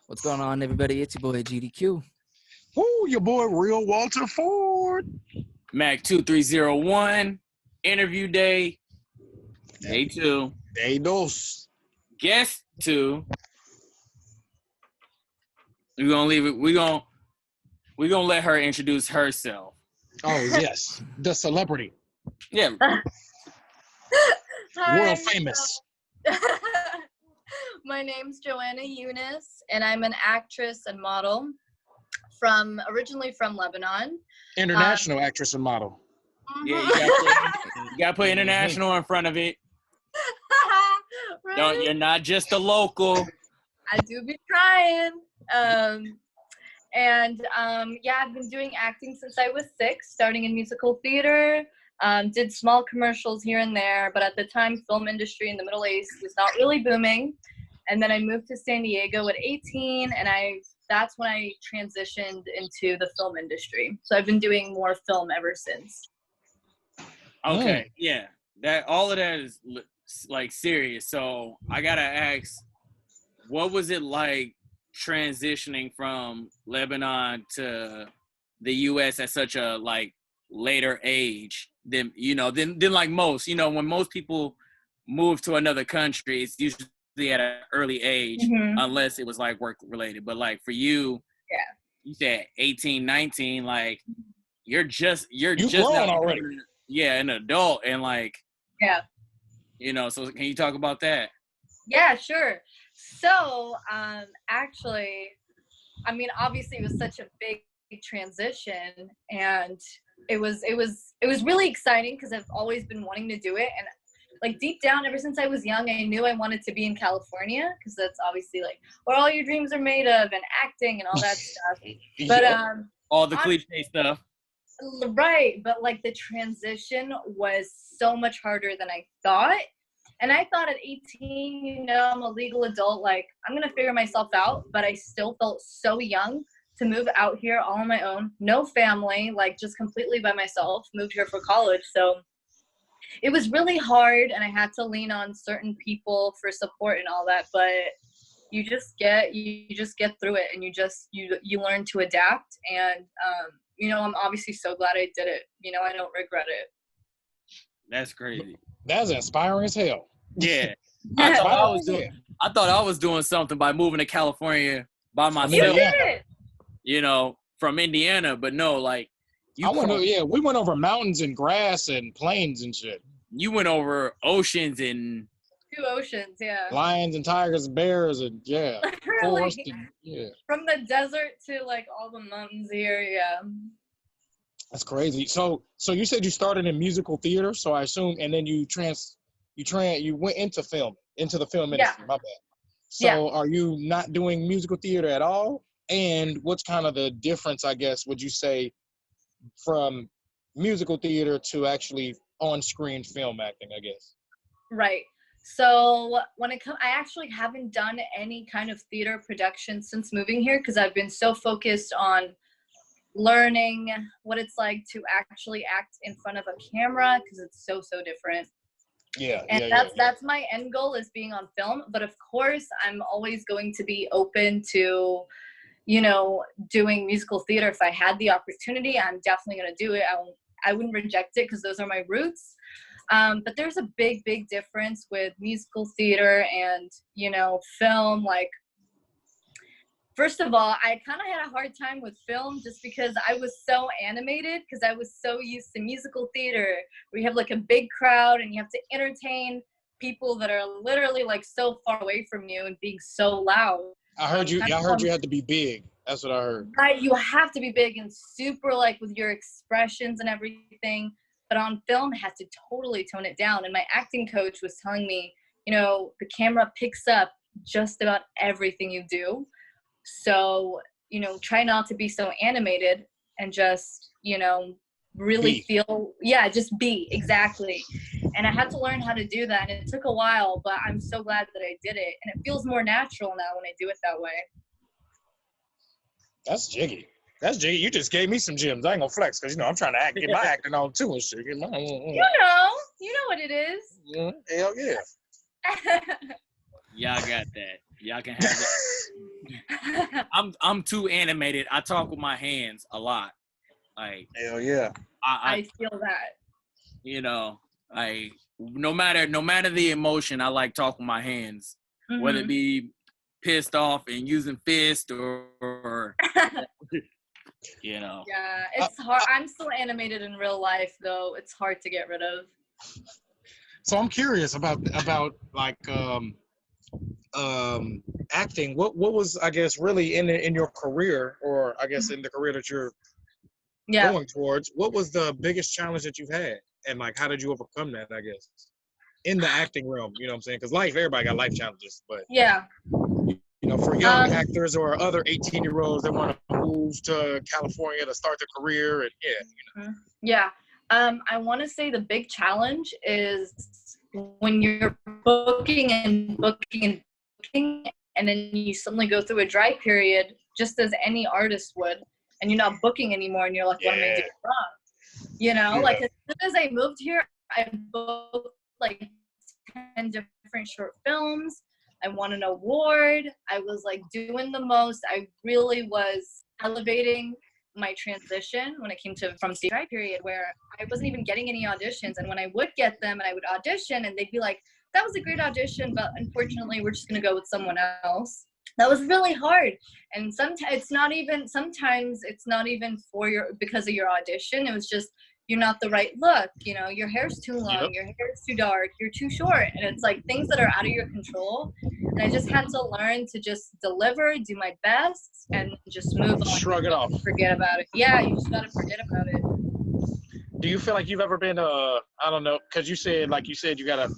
What's going on, everybody? It's your boy GDQ. Ooh, your boy Real Walter Ford. Mac 2301, interview day 2. Day dos. Guest 2. We're gonna leave it. We're gonna let her introduce herself. Oh yes, the celebrity, Yeah. world famous. My name's Joanna Younes, and I'm an actress and model originally from Lebanon. International actress and model. Yeah, you gotta put international in front of it. Right? Don't, you're not just a local. I do be trying. I've been doing acting since I was 6, starting in musical theater. Did small commercials here and there, but at the time, film industry in the Middle East was not really booming. And then I moved to San Diego at 18, and that's when I transitioned into the film industry. So I've been doing more film ever since. Okay, yeah. That all of that is like serious. So I gotta ask, what was it like transitioning from Lebanon to the U.S. at such a later age than like most? When most people move to another country, it's usually at an early age, unless it was like work related. But like for you, you said 18, 19, like you're just grown already. An adult, and so can you talk about that? Yeah, sure. So, actually, I mean, obviously it was such a big transition, and it was really exciting because I've always been wanting to do it. And like deep down, ever since I was young, I knew I wanted to be in California because that's obviously like where all your dreams are made of, and acting and all that stuff. But all the cliche stuff. Right, but like the transition was so much harder than I thought. And I thought at 18, I'm a legal adult, like I'm gonna figure myself out, but I still felt so young to move out here all on my own, no family, like just completely by myself, moved here for college. So it was really hard, and I had to lean on certain people for support and all that, but you just get through it, and you learn to adapt. And I'm obviously so glad I did it. I don't regret it. That's crazy. That's inspiring as hell. Yeah. I thought I was doing something by moving to California by myself. You did. From Indiana, but no, like we went over mountains and grass and plains and shit. You went over oceans and 2 oceans, yeah. Lions and tigers and bears and Really? And, From the desert to like all the mountains here, yeah. That's crazy. So you said you started in musical theater, so I assume, and then you went into the film industry. Yeah. My bad. So Are you not doing musical theater at all? And what's kind of the difference, I guess, would you say, from musical theater to actually on-screen film acting, I guess? Right. So I actually haven't done any kind of theater production since moving here because I've been so focused on learning what it's like to actually act in front of a camera because it's so different. That's my end goal, is being on film. But of course, I'm always going to be open to, doing musical theater. If I had the opportunity, I'm definitely going to do it. I wouldn't reject it because those are my roots. But there's a big difference with musical theater and, film. Like, first of all, I kind of had a hard time with film just because I was so animated, because I was so used to musical theater where you have like a big crowd and you have to entertain people that are literally like so far away from you and being so loud. I heard you had to be big. That's what I heard. Right, you have to be big and super like with your expressions and everything. But on film, I had to totally tone it down. And my acting coach was telling me, the camera picks up just about everything you do. So, try not to be so animated and just, really feel, just be, exactly. And I had to learn how to do that. And it took a while, but I'm so glad that I did it. And it feels more natural now when I do it that way. That's jiggy. You just gave me some gems. I ain't gonna flex because, I'm trying to get my acting on too and shit. You know what it is. Yeah, hell yeah. Yeah, I got that. Y'all can have it. I'm too animated. I talk with my hands a lot. Like Hell yeah. I feel that. You know, like no matter the emotion, I like talking with my hands, whether it be pissed off and using fist or you know. Yeah, it's hard. I'm still animated in real life, though. It's hard to get rid of. So I'm curious about like acting. What was, I guess, really in your career, or I guess in the career that you're going towards, what was the biggest challenge that you've had, and like how did you overcome that, I guess, in the acting realm? You know what I'm saying? Because everybody got life challenges, but you know, for young actors or other 18-year-olds that want to move to California to start their career, and I want to say the big challenge is when you're booking and then you suddenly go through a dry period, just as any artist would, and you're not booking anymore, and you're like, what am I doing wrong? You know, like as soon as I moved here, I booked like 10 different short films. I won an award. I was like doing the most. I really was elevating my transition when it came to from the dry period, where I wasn't even getting any auditions. And when I would get them and I would audition, and they'd be like, that was a great audition, but unfortunately we're just going to go with someone else. That was really hard. And sometimes it's not even because of your audition. It was just, you're not the right look, you know, your hair's too long, your hair is too dark, you're too short. And it's like things that are out of your control. And I just had to learn to just deliver, do my best, and just move on. Shrug it off. Forget about it. Yeah, you just gotta forget about it. Do you feel like you've ever been I don't know, because you said you gotta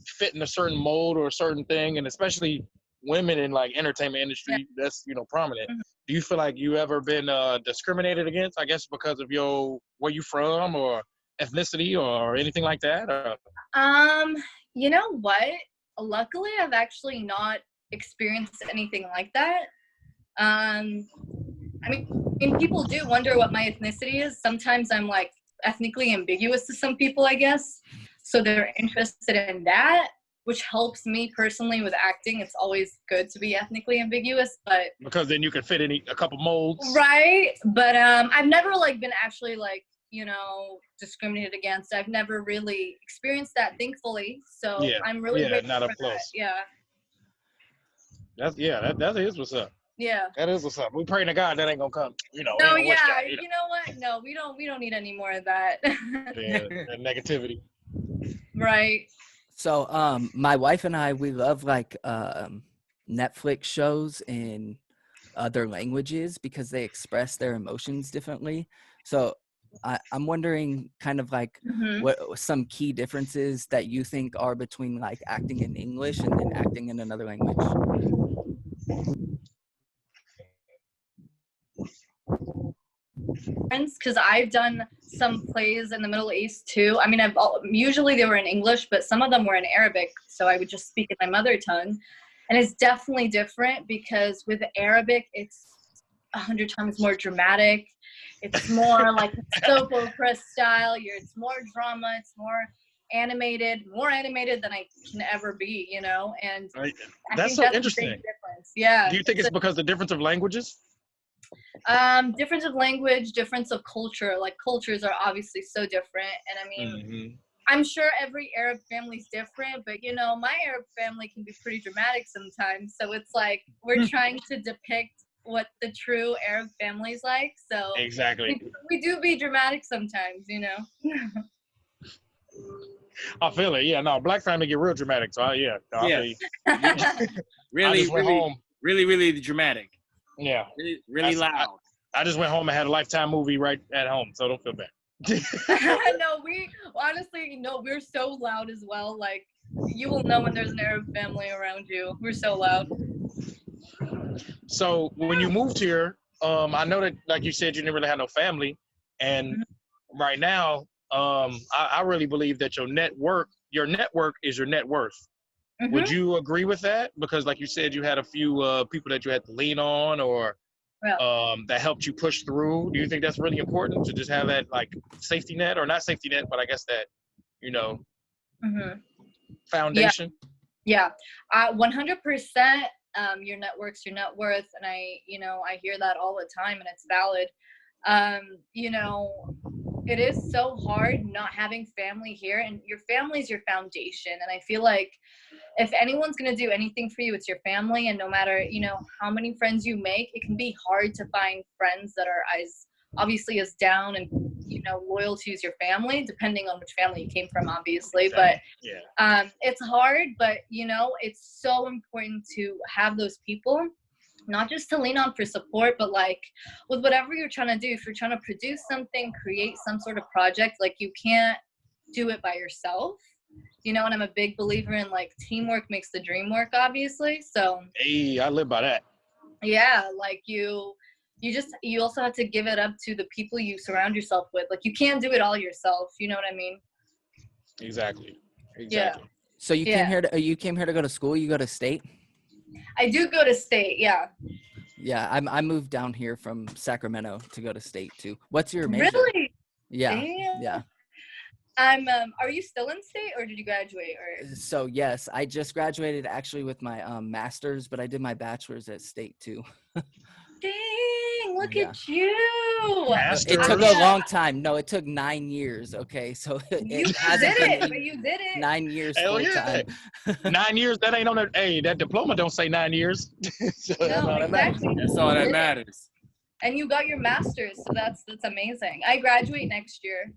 fit in a certain mold or a certain thing, and especially women in like entertainment industry, that's, you know, prominent. Do you feel like you ever been discriminated against, I guess, because of where you from or ethnicity or anything like that? Or? You know what? Luckily, I've actually not experienced anything like that. I mean, people do wonder what my ethnicity is. Sometimes I'm like ethnically ambiguous to some people, I guess. So they're interested in that, which helps me personally with acting. It's always good to be ethnically ambiguous, but because then you can fit in a couple molds, right? But I've never like been actually like, you know, discriminated against. I've never really experienced that, thankfully. So I'm really not up close. That is what's up. Yeah, that is what's up. We praying to God that ain't gonna come. You know. No, you know what? No, we don't need any more of that. That negativity. Right. So my wife and I, we love like Netflix shows in other languages because they express their emotions differently. So I'm wondering kind of like what some key differences that you think are between like acting in English and then acting in another language. Because I've done some plays in the Middle East too. I mean, usually they were in English, but some of them were in Arabic, so I would just speak in my mother tongue. And it's definitely different because with Arabic, it's 100 times more dramatic. It's more like soap opera style. It's more drama. It's more animated than I can ever be, you know? And that's so interesting. Yeah. Do you think it's because of the difference of languages? Difference of language, difference of culture. Like cultures are obviously so different. And I mean, I'm sure every Arab family's different, but you know, my Arab family can be pretty dramatic sometimes. So it's like we're trying to depict what the true Arab family's like. So exactly, we do be dramatic sometimes, you know. I feel it. Yeah, no, black family get real dramatic. So I feel you. Really dramatic. Yeah, really loud. I just went home and had a Lifetime movie right at home, so don't feel bad. No, we're so loud as well. Like, you will know when there's an Arab family around you. We're so loud. So when you moved here, I know that, like you said, you didn't really have no family, and right now, I really believe that your network is your net worth. Would you agree with that? Because like you said, you had a few people that you had to lean on or that helped you push through. Do you think that's really important to just have that like safety net, or not safety net, but I guess that, you know, foundation? Yeah. 100%. Your network's your net worth. And I hear that all the time, and it's valid. It is so hard not having family here, and your family's your foundation. And I feel like if anyone's going to do anything for you, it's your family. And no matter, how many friends you make, it can be hard to find friends that are obviously as down and, loyal to your family, depending on which family you came from, obviously. Exactly. But it's hard, but, it's so important to have those people, not just to lean on for support, but like with whatever you're trying to do. If you're trying to produce something, create some sort of project, like you can't do it by yourself. And I'm a big believer in like teamwork makes the dream work, obviously. So Hey, I live by that. Yeah, like you also have to give it up to the people you surround yourself with. Like you can't do it all yourself. You know what I mean? Exactly. Yeah. So you came here to go to school? You go to state? I do go to state. Yeah. Yeah, I moved down here from Sacramento to go to state too. What's your major? Really? Yeah. Damn. Yeah. Are you still in state, or did you graduate? Or So yes, I just graduated actually with my master's, but I did my bachelor's at state too. dang, look Yeah. at you. It took a long time. No, it took 9 years. Okay, so You it hasn't did been it, but you did it. 9 years Hell full yeah. time. 9 years, that ain't on that. Hey, that diploma don't say 9 years. So that's No, all that matters. exactly. That's all that matters. And you got your master's, so that's amazing. I graduate next year.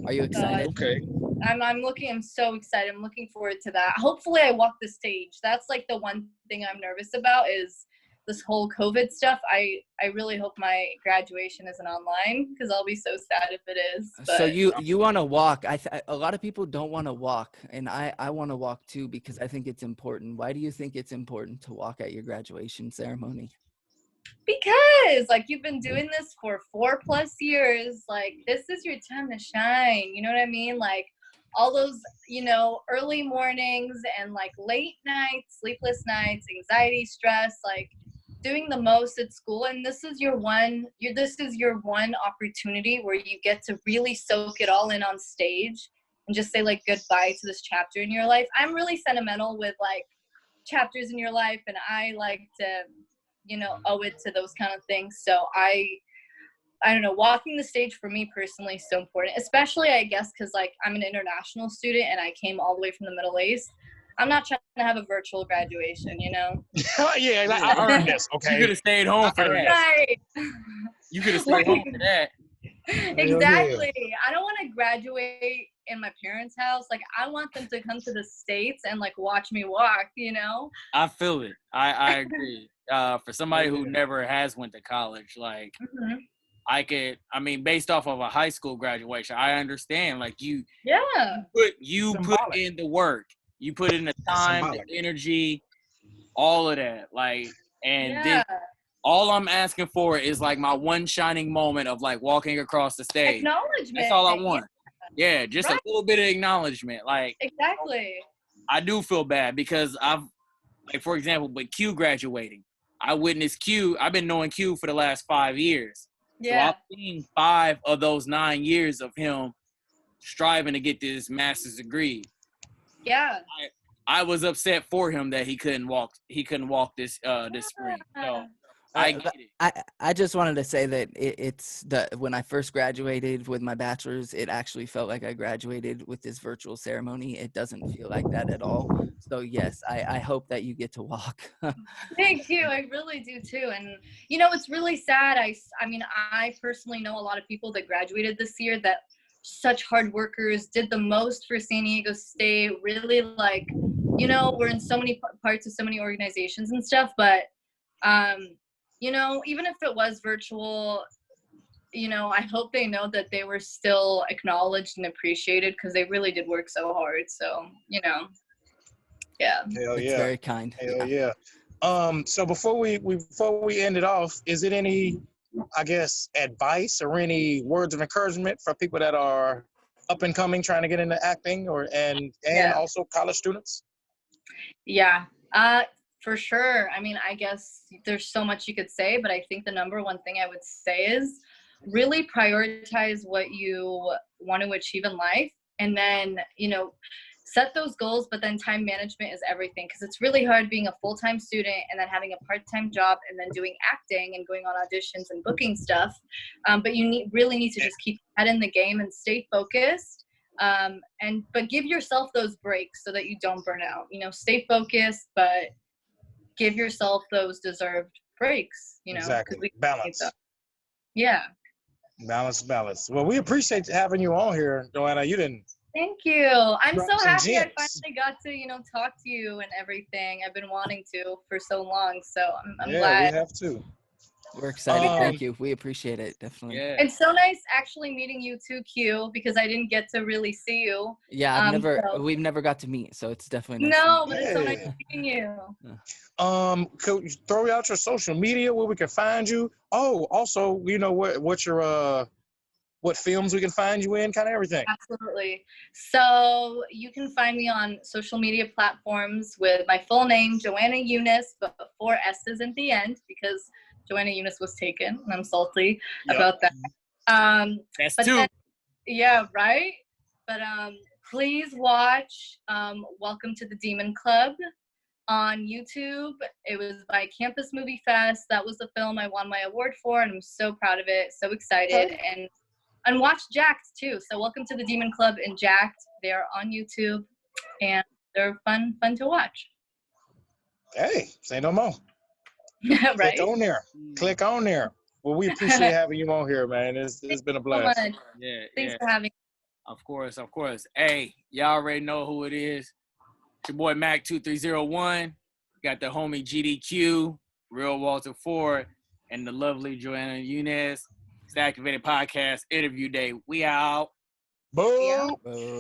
Are you excited? Okay. I'm so excited. I'm looking forward to that. Hopefully I walk the stage. That's like the one thing I'm nervous about is this whole COVID stuff. I really hope my graduation isn't online, because I'll be so sad if it is. But, So you want to walk. A lot of people don't want to walk, and I want to walk too, because I think it's important. Why do you think it's important to walk at your graduation ceremony? because like you've been doing this for 4+ years, like this is your time to shine. You know what I mean? Like all those, early mornings and like late nights, sleepless nights, anxiety, stress, like doing the most at school. And this is your one opportunity where you get to really soak it all in on stage and just say like goodbye to this chapter in your life. I'm really sentimental with like chapters in your life, and I like to, owe it to those kind of things. So I don't know, walking the stage for me personally is so important, especially I guess because like I'm an international student and I came all the way from the Middle East. I'm not trying to have a virtual graduation, Yeah, like, I earned this. Okay. You could have stayed home for that. Right. You could have stayed home for that. Exactly. I don't want to graduate in my parents' house. Like I want them to come to the States and like watch me walk, I feel it. I agree. For somebody who never has went to college, like based off of a high school graduation, I understand. Like you put in the work, you put in the time, the energy, all of that. Like, and this, all I'm asking for is like my one shining moment of like walking across the stage. Acknowledgement. That's all I want. Yeah, just a little bit of acknowledgement. Like exactly. I do feel bad because for example, with Q graduating, I witnessed Q. I've been knowing Q for the last 5 years. So I've seen 5 of those 9 years of him striving to get this master's degree. Yeah. I was upset for him that he couldn't walk. He couldn't walk this spring. So I get it. I just wanted to say that when I first graduated with my bachelor's, it actually felt like I graduated with this virtual ceremony. It doesn't feel like that at all. So yes, I hope that you get to walk. Thank you. I really do too. And it's really sad. I personally know a lot of people that graduated this year that such hard workers, did the most for San Diego State, really like, we're in so many parts of so many organizations and stuff, but even if it was virtual, I hope they know that they were still acknowledged and appreciated, because they really did work so hard. So, yeah. Hell It's yeah. very kind. Hell yeah. So before we end it off, is it any, I guess, advice or any words of encouragement for people that are up and coming, trying to get into acting, and also college students? Yeah. For sure. I guess there's so much you could say, but I think the number one thing I would say is really prioritize what you want to achieve in life. And then, set those goals, but then time management is everything, because it's really hard being a full-time student and then having a part-time job and then doing acting and going on auditions and booking stuff. But you really need to just keep your head in the game and stay focused. But give yourself those breaks so that you don't burn out. You know, stay focused, but give yourself those deserved breaks. You know, exactly. Balance. Yeah. Balance. Well, we appreciate having you on here, Joanna. You didn't. Thank you. I'm so happy gems. I finally got to, talk to you and everything. I've been wanting to for so long, so I'm glad. We have to. We're excited. Thank you. We appreciate it. Definitely. Yeah. It's so nice actually meeting you too, Q, because I didn't get to really see you. Yeah, we've never got to meet, so it's definitely nice. No, but it's so nice meeting you. Could you throw out your social media where we can find you? Oh, also, what's your what films we can find you in, kind of everything. Absolutely. So you can find me on social media platforms with my full name, Joanna Younes, but 4 S's at the end because Joanna Younes was taken, and I'm salty about that. That's two. Yeah, right? But please watch Welcome to the Demon Club on YouTube. It was by Campus Movie Fest. That was the film I won my award for, and I'm so proud of it, so excited. And watch Jacked too. So Welcome to the Demon Club and Jacked. They're on YouTube, and they're fun to watch. Hey, say no more. Right? Click on there. Well, we appreciate having you on here, man. It's been a blast. So much. Yeah. Thanks for having me. Of course. Hey, y'all already know who it is. It's your boy Mac 2301. Got the homie GDQ, Real Walter Ford, and the lovely Joanna Younes. It's the Activated Podcast Interview Day. We out. Boom. Boom.